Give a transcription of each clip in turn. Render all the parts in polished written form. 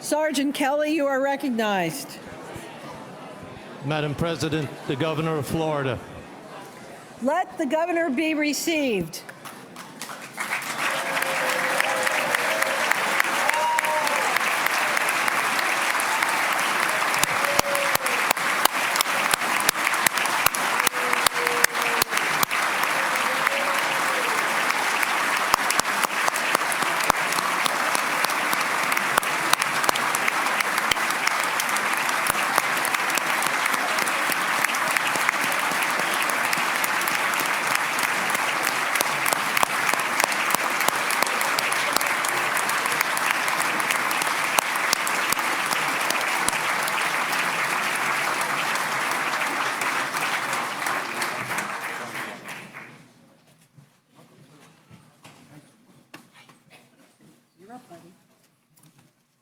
Sergeant Kelly, you are recognized. Madam President, the Governor of Florida. Let the governor be received.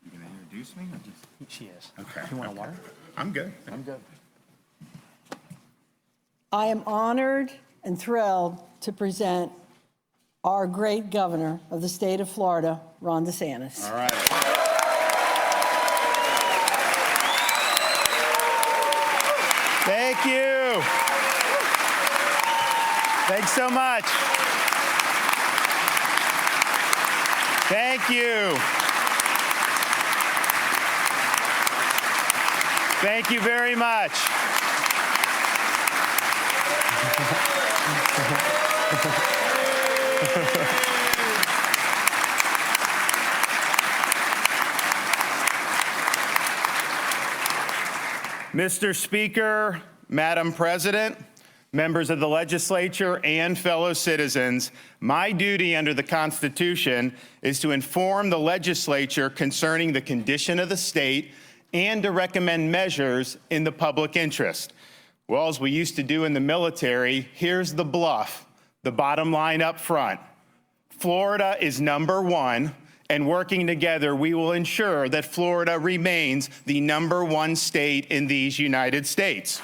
You gonna introduce me? Or just... She is. Okay. You want water? I'm good. I'm good. I am honored and thrilled to present our great governor of the state of Florida, Ron DeSantis. All right. Thank you. Thanks so much. Thank you. Thank you very much. Mr. Speaker, Madam President, members of the legislature, and fellow citizens, my duty under the Constitution is to inform the legislature concerning the condition of the state and to recommend measures in the public interest. Well, as we used to do in the military, here's the bluff, the bottom line up front. Florida is #1, and working together, we will ensure that Florida remains the #1 state in these United States.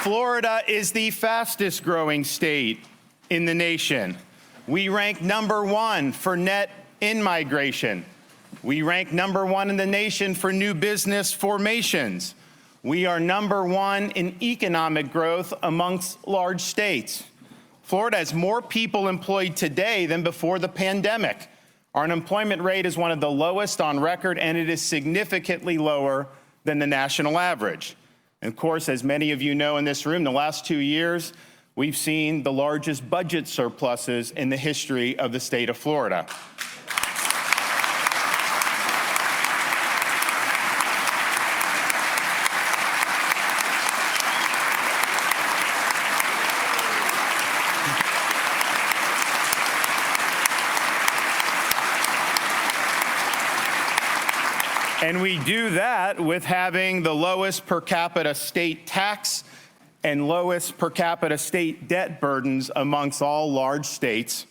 Florida is the fastest growing state in the nation. We rank #1 for net in-migration. We rank #1 in the nation for new business formations. We are #1 in economic growth amongst large states. Florida has more people employed today than before the pandemic. Our unemployment rate is one of the lowest on record, and it is significantly lower than the national average. And of course, as many of you know in this room, the last 2 years, we've seen the largest budget surpluses in the history of the state of Florida. And we do that with having the lowest per capita state tax and lowest per capita state debt burdens amongst all large states.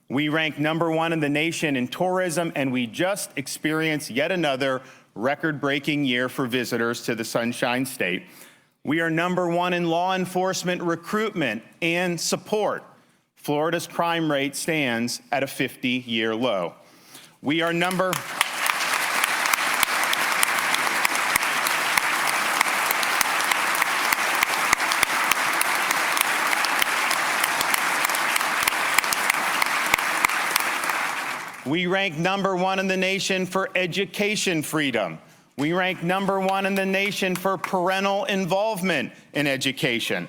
We rank #1 in the nation in tourism, and we just experienced yet another record-breaking year for visitors to the Sunshine State. We are #1 in law enforcement recruitment and support. Florida's crime rate stands at a 50-year low. We are We rank #1 in the nation for education freedom. We rank #1 in the nation for parental involvement in education.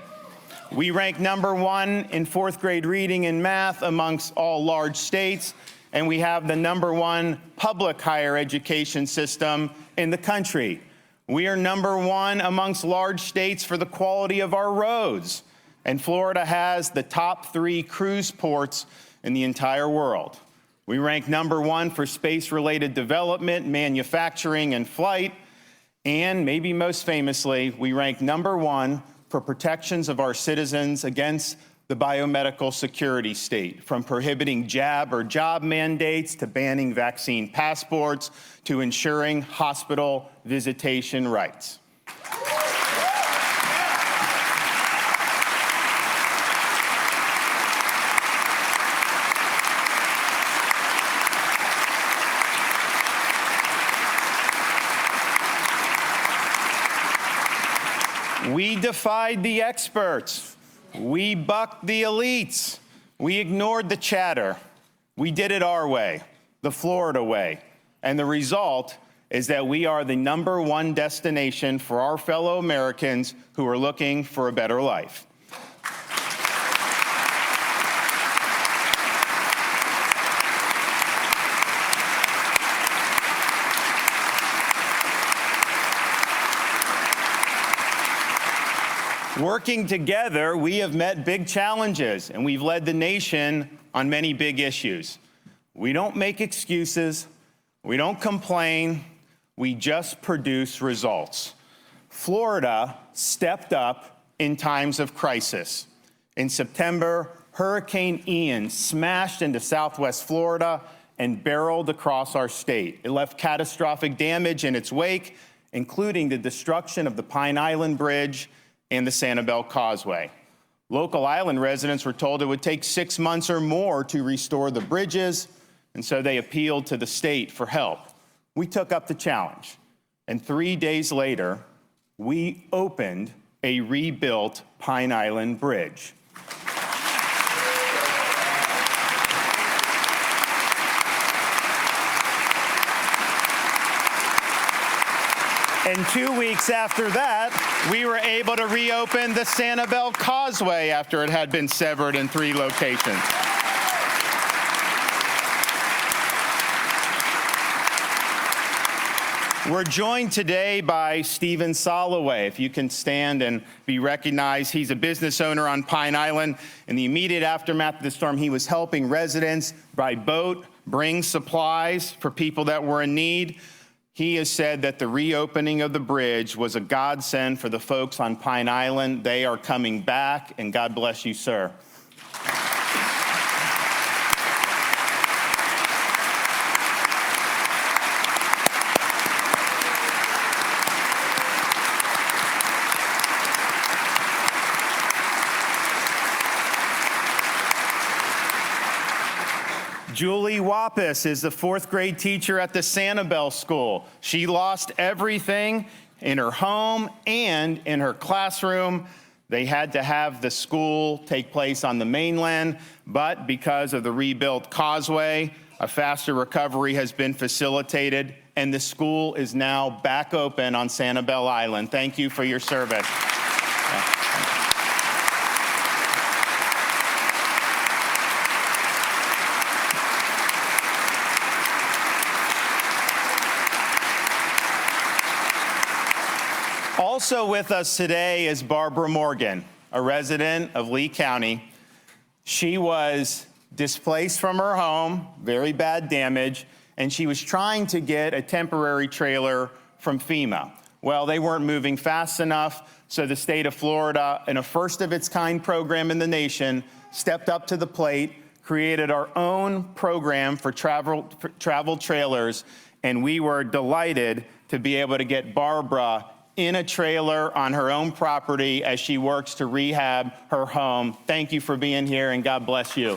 We rank #1 in 4th grade reading and math amongst all large states, and we have the #1 public higher education system in the country. We are #1 amongst large states for the quality of our roads, and Florida has the top 3 cruise ports in the entire world. We rank #1 for space-related development, manufacturing, and flight. And maybe most famously, we rank #1 for protections of our citizens against the biomedical security state, from prohibiting jab or job mandates to banning vaccine passports to ensuring hospital visitation rights. We defied the experts. We bucked the elites. We ignored the chatter. We did it our way, the Florida way. And the result is that we are the #1 destination for our fellow Americans who are looking for a better life. Working together, we have met big challenges, and we've led the nation on many big issues. We don't make excuses. We don't complain. We just produce results. Florida stepped up in times of crisis. In September, Hurricane Ian smashed into Southwest Florida and barreled across our state. It left catastrophic damage in its wake, including the destruction of the Pine Island Bridge and the Sanibel Causeway. Local island residents were told it would take 6 months or more to restore the bridges, and so they appealed to the state for help. We took up the challenge, and 3 days later, we opened a rebuilt Pine Island Bridge. And 2 weeks after that, we were able to reopen the Sanibel Causeway after it had been severed in 3 locations. We're joined today by Stephen Soloway. If you can stand and be recognized, he's a business owner on Pine Island. In the immediate aftermath of the storm, he was helping residents by boat bring supplies for people that were in need. He has said that the reopening of the bridge was a godsend for the folks on Pine Island. They are coming back, and God bless you, sir. Julie Wappis is the 4th grade teacher at the Sanibel School. She lost everything in her home and in her classroom. They had to have the school take place on the mainland, but because of the rebuilt causeway, a faster recovery has been facilitated, and the school is now back open on Sanibel Island. Thank you for your service. Also with us today is Barbara Morgan, a resident of Lee County. She was displaced from her home, very bad damage, and she was trying to get a temporary trailer from FEMA. Well, they weren't moving fast enough, so the state of Florida, in a first-of-its-kind program in the nation, stepped up to the plate, created our own program for travel trailers, and we were delighted to be able to get Barbara in a trailer on her own property as she works to rehab her home. Thank you for being here, and God bless you.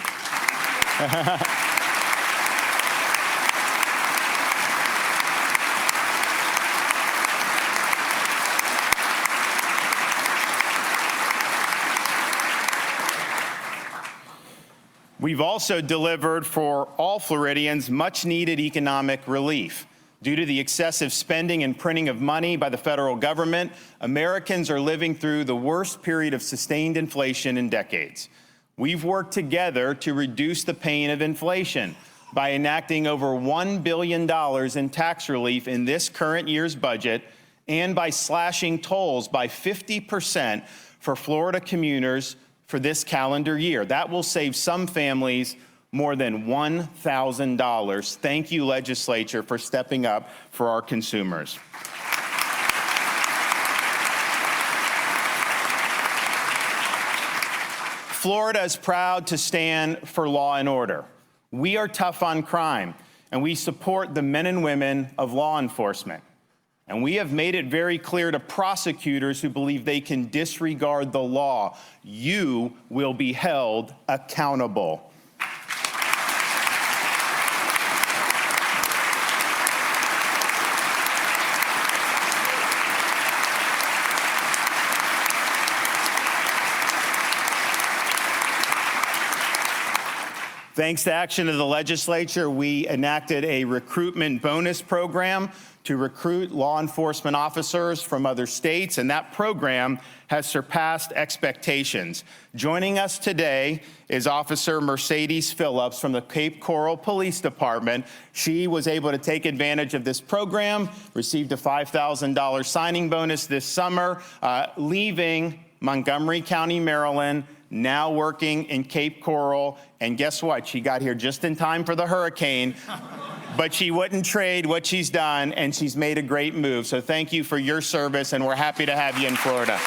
We've also delivered for all Floridians much-needed economic relief. Due to the excessive spending and printing of money by the federal government, Americans are living through the worst period of sustained inflation in decades. We've worked together to reduce the pain of inflation by enacting over $1 billion in tax relief in this current year's budget and by slashing tolls by 50% for Florida commuters for this calendar year. That will save some families more than $1,000. Thank you, legislature, for stepping up for our consumers. Florida is proud to stand for law and order. We are tough on crime, and we support the men and women of law enforcement. And we have made it very clear to prosecutors who believe they can disregard the law. You will be held accountable. Thanks to action of the legislature, we enacted a recruitment bonus program to recruit law enforcement officers from other states, and that program has surpassed expectations. Joining us today is Officer Mercedes Phillips from the Cape Coral Police Department. She was able to take advantage of this program, received a $5,000 signing bonus this summer, leaving Montgomery County, Maryland, now working in Cape Coral. And guess what? She got here just in time for the hurricane. But she wouldn't trade what she's done, and she's made a great move. So thank you for your service, and we're happy to have you in Florida.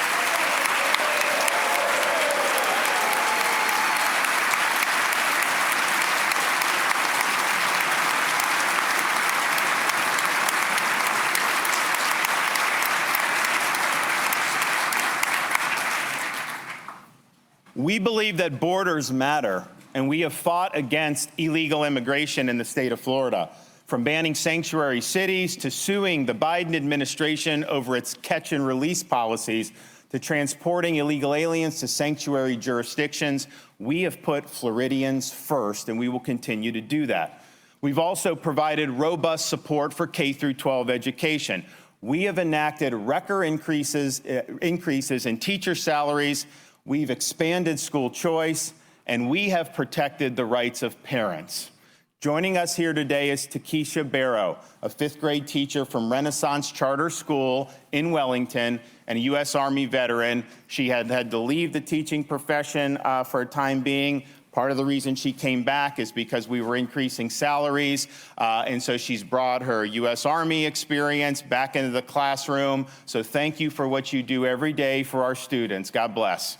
We believe that borders matter, and we have fought against illegal immigration in the state of Florida, from banning sanctuary cities to suing the Biden administration over its catch and release policies to transporting illegal aliens to sanctuary jurisdictions. We have put Floridians first, and we will continue to do that. We've also provided robust support for K through 12 education. We have enacted record increases in teacher salaries. We've expanded school choice, and we have protected the rights of parents. Joining us here today is Takesha Barrow, a fifth grade teacher from Renaissance Charter School in Wellington and a U.S. Army veteran. She had to leave the teaching profession for a time being. Part of the reason she came back is because we were increasing salaries, and so she's brought her U.S. Army experience back into the classroom. So thank you for what you do every day for our students. God bless.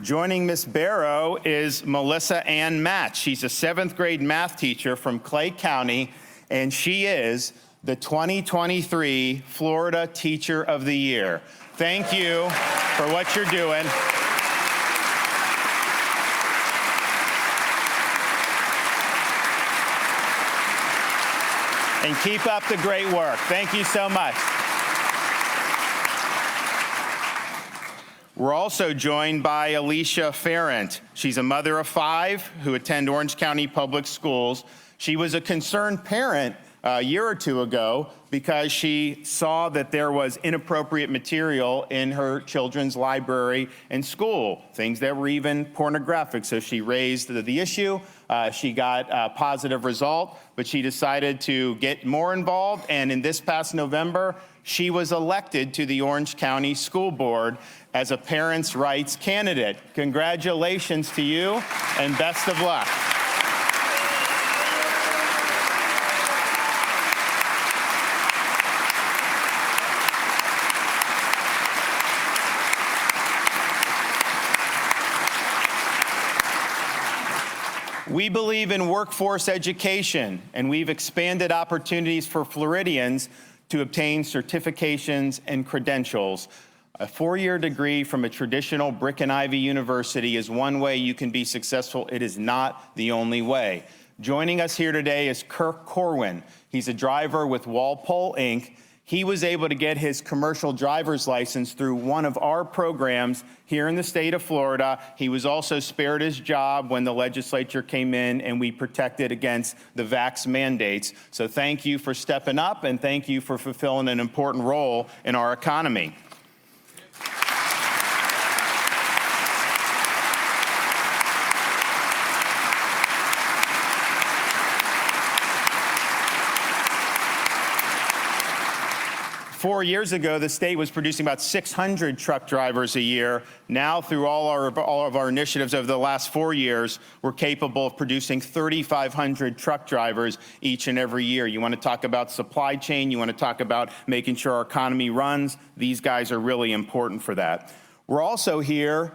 Joining Ms. Barrow is Melissa Ann Match. She's a seventh grade math teacher from Clay County, and she is the 2023 Florida Teacher of the Year. Thank you for what you're doing. And keep up the great work. Thank you so much. We're also joined by Alicia Ferrant. She's a mother of 5 who attend Orange County Public Schools. She was a concerned parent a year or two ago because she saw that there was inappropriate material in her children's library and school, things that were even pornographic. So she raised the issue. She got a positive result, but she decided to get more involved. And in this past November, she was elected to the Orange County School Board as a parents' rights candidate. Congratulations to you, and best of luck. We believe in workforce education, and we've expanded opportunities for Floridians to obtain certifications and credentials. A 4-year degree from a traditional brick and ivy university is one way you can be successful. It is not the only way. Joining us here today is Kirk Corwin. He's a driver with Walpole, Inc. He was able to get his commercial driver's license through one of our programs here in the state of Florida. He was also spared his job when the legislature came in and we protected against the vax mandates. So thank you for stepping up, and thank you for fulfilling an important role in our economy. Four years ago, the state was producing about 600 truck drivers a year. Now, through all of our initiatives over the last 4 years, we're capable of producing 3,500 truck drivers each and every year. You want to talk about supply chain, you want to talk about making sure our economy runs. These guys are really important for that. We're also here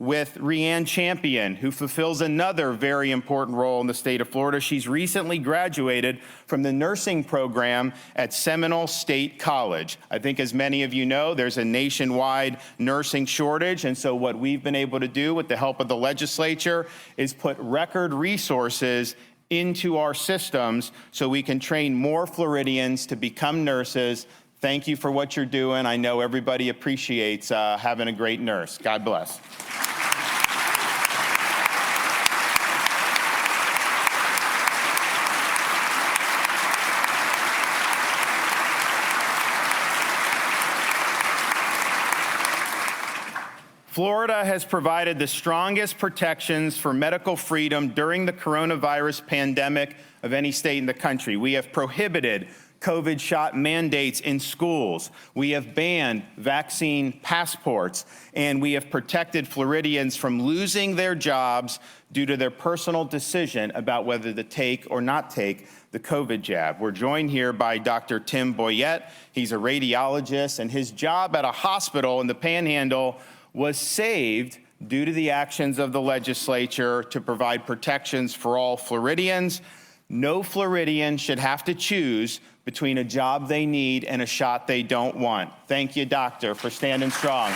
with Rhiann Champion, who fulfills another very important role in the state of Florida. She's recently graduated from the nursing program at Seminole State College. I think as many of you know, there's a nationwide nursing shortage, and so what we've been able to do with the help of the legislature is put record resources into our systems so we can train more Floridians to become nurses. Thank you for what you're doing. I know everybody appreciates having a great nurse. God bless. Florida has provided the strongest protections for medical freedom during the coronavirus pandemic of any state in the country. We have prohibited COVID shot mandates in schools. We have banned vaccine passports, and we have protected Floridians from losing their jobs due to their personal decision about whether to take or not take the COVID jab. We're joined here by Dr. Tim Boyette. He's a radiologist, and his job at a hospital in the Panhandle was saved due to the actions of the legislature to provide protections for all Floridians. No Floridian should have to choose between a job they need and a shot they don't want. Thank you, doctor, for standing strong.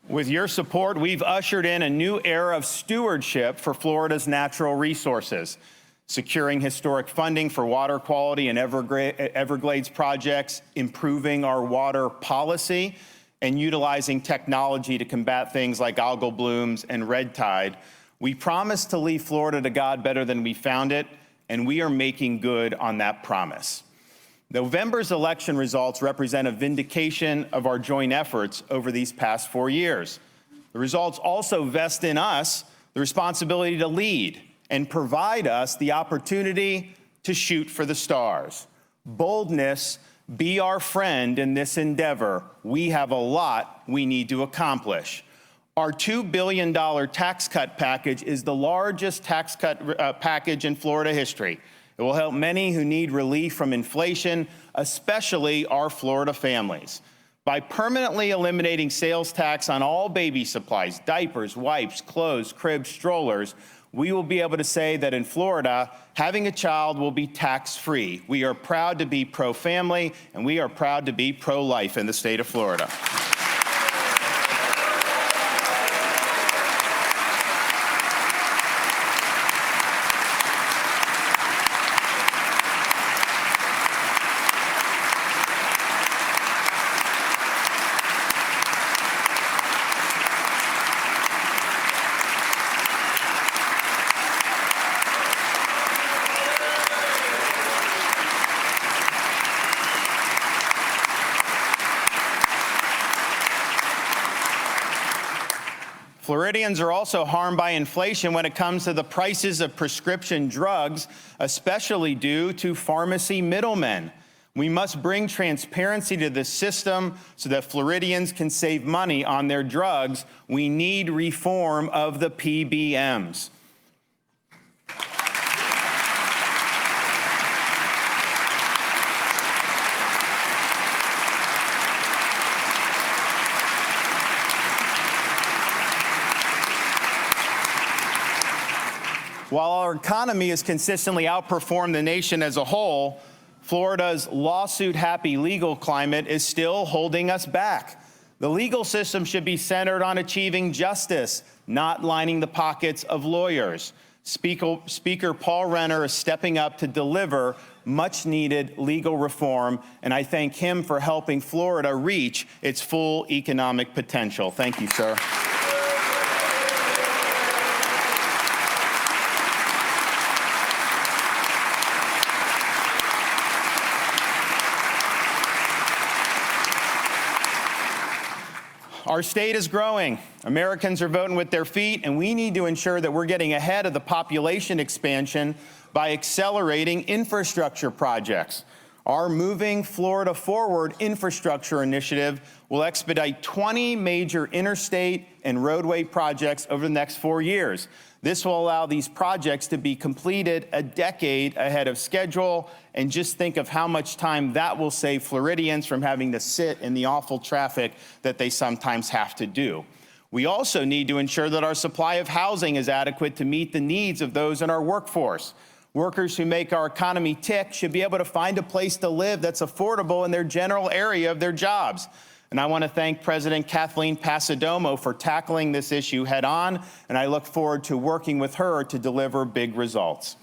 With your support, we've ushered in a new era of stewardship for Florida's natural resources, securing historic funding for water quality and Everglades projects, improving our water policy, and utilizing technology to combat things like algal blooms and red tide. We promised to leave Florida to God better than we found it, and we are making good on that promise. November's election results represent a vindication of our joint efforts over these past 4 years. The results also vest in us the responsibility to lead and provide us the opportunity to shoot for the stars. Boldness, be our friend in this endeavor. We have a lot we need to accomplish. Our $2 billion tax cut package is the largest tax cut package in Florida history. It will help many who need relief from inflation, especially our Florida families. By permanently eliminating sales tax on all baby supplies, diapers, wipes, clothes, cribs, strollers, we will be able to say that in Florida, having a child will be tax-free. We are proud to be pro-family, and we are proud to be pro-life in the state of Florida. Floridians are also harmed by inflation when it comes to the prices of prescription drugs, especially due to pharmacy middlemen. We must bring transparency to the system so that Floridians can save money on their drugs. We need reform of the PBMs. While our economy has consistently outperformed the nation as a whole, Florida's lawsuit-happy legal climate is still holding us back. The legal system should be centered on achieving justice, not lining the pockets of lawyers. Speaker Paul Renner is stepping up to deliver much-needed legal reform, and I thank him for helping Florida reach its full economic potential. Thank you, sir. Our state is growing. Americans are voting with their feet, and we need to ensure that we're getting ahead of the population expansion by accelerating infrastructure projects. Our Moving Florida Forward infrastructure initiative will expedite 20 major interstate and roadway projects over the next 4 years. This will allow these projects to be completed a decade ahead of schedule, and just think of how much time that will save Floridians from having to sit in the awful traffic that they sometimes have to do. We also need to ensure that our supply of housing is adequate to meet the needs of those in our workforce. Workers who make our economy tick should be able to find a place to live that's affordable in their general area of their jobs. And I want to thank President Kathleen Passidomo for tackling this issue head on, and I look forward to working with her to deliver big results.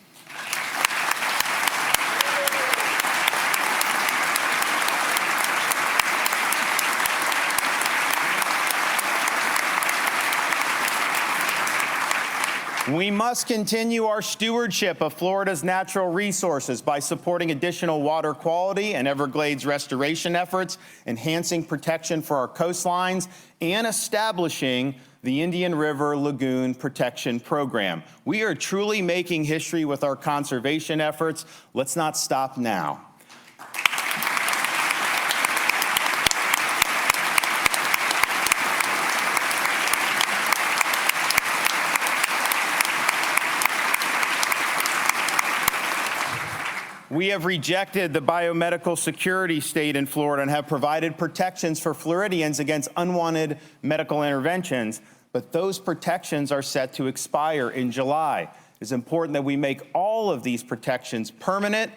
We must continue our stewardship of Florida's natural resources by supporting additional water quality and Everglades restoration efforts, enhancing protection for our coastlines, and establishing the Indian River Lagoon Protection Program. We are truly making history with our conservation efforts. Let's not stop now. We have rejected the biomedical security state in Florida and have provided protections for Floridians against unwanted medical interventions, but those protections are set to expire in July. It's important that we make all of these protections permanent.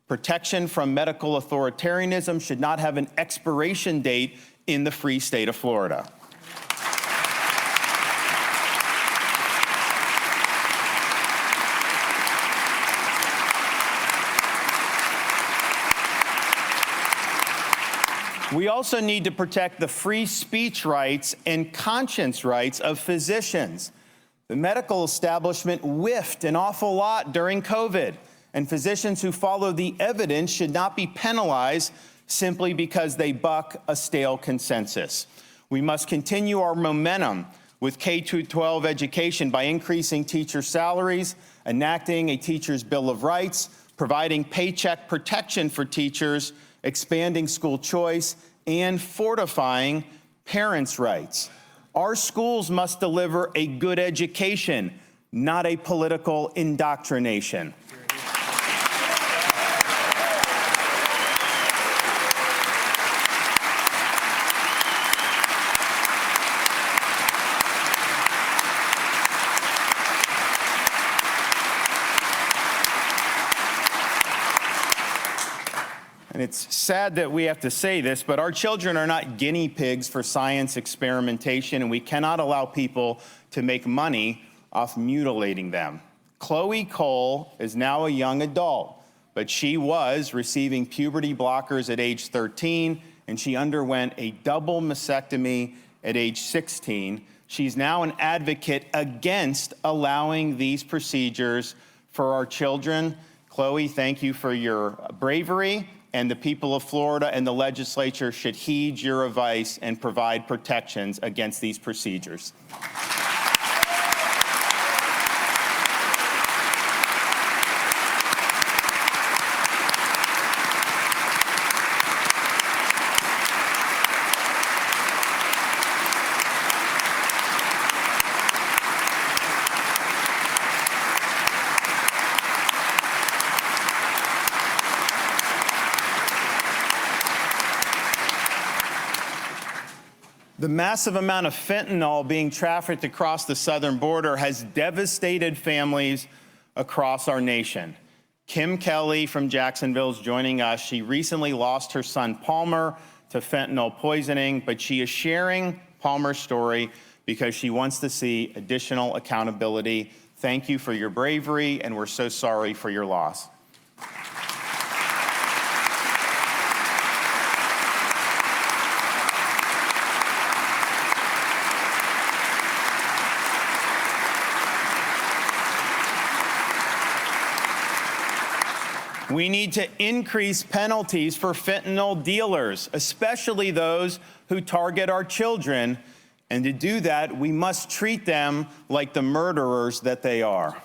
Protection from medical authoritarianism should not have an expiration date in the free state of Florida. We also need to protect the free speech rights and conscience rights of physicians. The medical establishment whiffed an awful lot during COVID, and physicians who follow the evidence should not be penalized simply because they buck a stale consensus. We must continue our momentum with K-12 education by increasing teacher salaries, enacting a teacher's Bill of Rights, providing paycheck protection for teachers, expanding school choice, and fortifying parents' rights. Our schools must deliver a good education, not a political indoctrination. And it's sad that we have to say this, but our children are not guinea pigs for science experimentation, and we cannot allow people to make money off mutilating them. Chloe Cole is now a young adult, but she was receiving puberty blockers at age 13, and she underwent a double mastectomy at age 16. She's now an advocate against allowing these procedures for our children. Chloe, thank you for your bravery. And the people of Florida and the legislature should heed your advice and provide protections against these procedures. The massive amount of fentanyl being trafficked across the southern border has devastated families across our nation. Kim Kelly from Jacksonville is joining us. She recently lost her son Palmer to fentanyl poisoning, but she is sharing Palmer's story because she wants to see additional accountability. Thank you for your bravery, and we're so sorry for your loss. We need to increase penalties for fentanyl dealers, especially those who target our children. And to do that, we must treat them like the murderers that they are.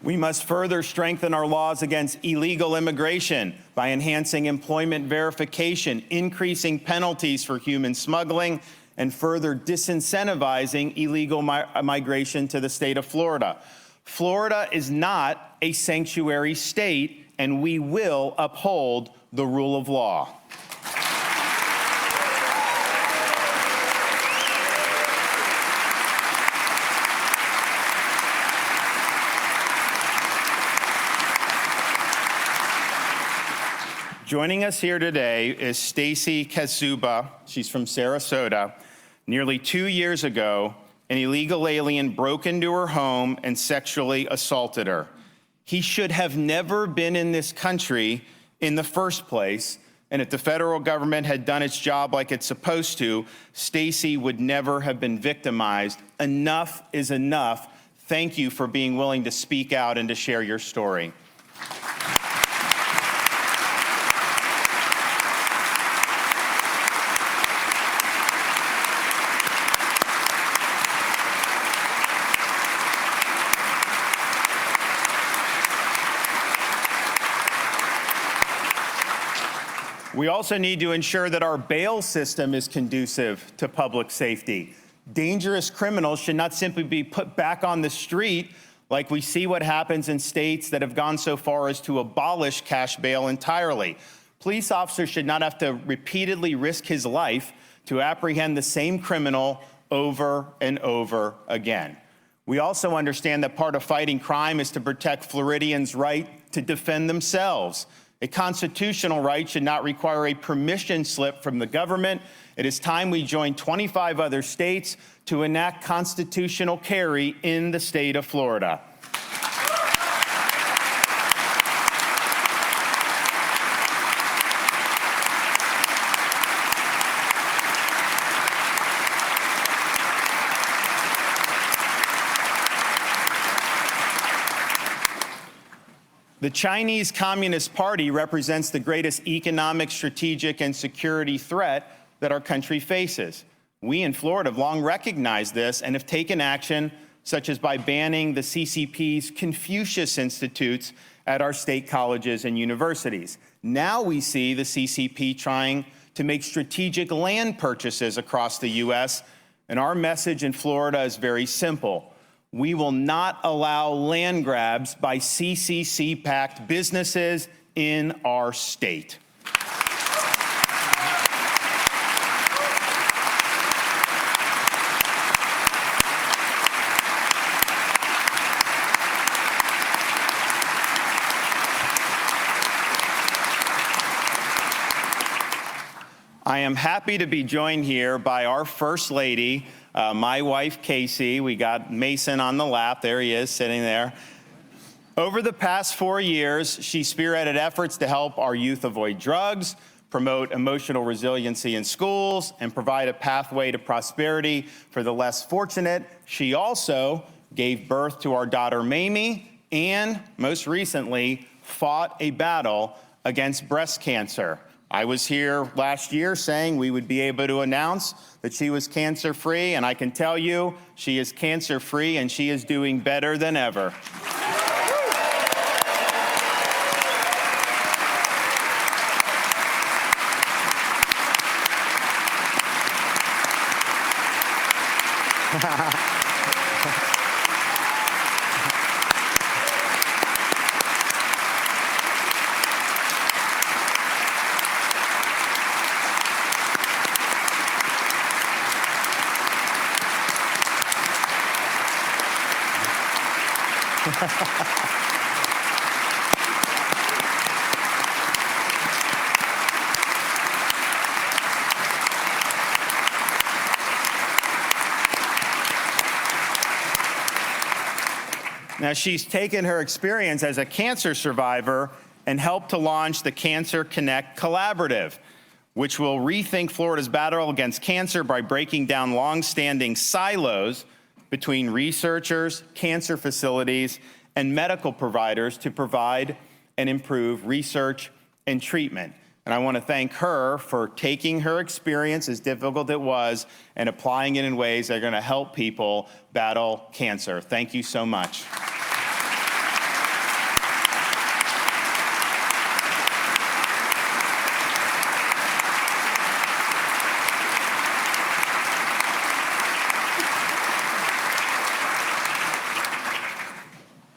We must further strengthen our laws against illegal immigration by enhancing employment verification, increasing penalties for human smuggling, and further disincentivizing illegal migration to the state of Florida. Florida is not a sanctuary state, and we will uphold the rule of law. Joining us here today is Stacy Kazuba. She's from Sarasota. Nearly 2 years ago, an illegal alien broke into her home and sexually assaulted her. He should have never been in this country in the first place, and if the federal government had done its job like it's supposed to, Stacy would never have been victimized. Enough is enough. Thank you for being willing to speak out and to share your story. We also need to ensure that our bail system is conducive to public safety. Dangerous criminals should not simply be put back on the street like we see what happens in states that have gone so far as to abolish cash bail entirely. Police officers should not have to repeatedly risk his life to apprehend the same criminal over and over again. We also understand that part of fighting crime is to protect Floridians' right to defend themselves. A constitutional right should not require a permission slip from the government. It is time we join 25 other states to enact constitutional carry in the state of Florida. The Chinese Communist Party represents the greatest economic, strategic, and security threat that our country faces. We in Florida have long recognized this and have taken action, such as by banning the CCP's Confucius Institutes at our state colleges and universities. Now we see the CCP trying to make strategic land purchases across the U.S., and our message in Florida is very simple. We will not allow land grabs by CCC-backed businesses in our state. I am happy to be joined here by our First Lady, my wife, Casey. We got Mason on the lap. There he is, sitting there. Over the past 4 years, she spearheaded efforts to help our youth avoid drugs, promote emotional resiliency in schools, and provide a pathway to prosperity for the less fortunate. She also gave birth to our daughter, Mamie, and most recently, fought a battle against breast cancer. I was here last year saying we would be able to announce that she was cancer-free, and I can tell you she is cancer-free and she is doing better than ever. Now, she's taken her experience as a cancer survivor and helped to launch the Cancer Connect Collaborative, which will rethink Florida's battle against cancer by breaking down long-standing silos between researchers, cancer facilities, and medical providers to provide and improve research and treatment. And I want to thank her for taking her experience, as difficult it was, and applying it in ways that are going to help people battle cancer. Thank you so much.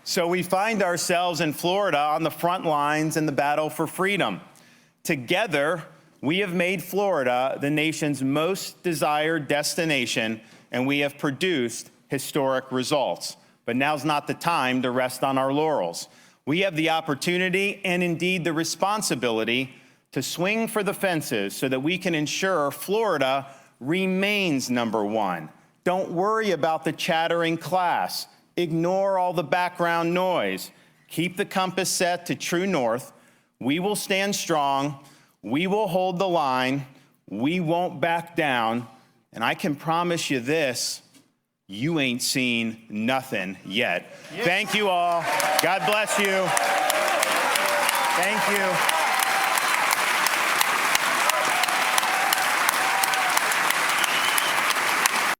So we find ourselves in Florida on the front lines in the battle for freedom. Together, we have made Florida the nation's most desired destination, and we have produced historic results. But now's not the time to rest on our laurels. We have the opportunity and indeed the responsibility to swing for the fences so that we can ensure Florida remains number one. Don't worry about the chattering class. Ignore all the background noise. Keep the compass set to true north. We will stand strong. We will hold the line. We won't back down. And I can promise you this, you ain't seen nothing yet. Thank you all. God bless you. Thank you.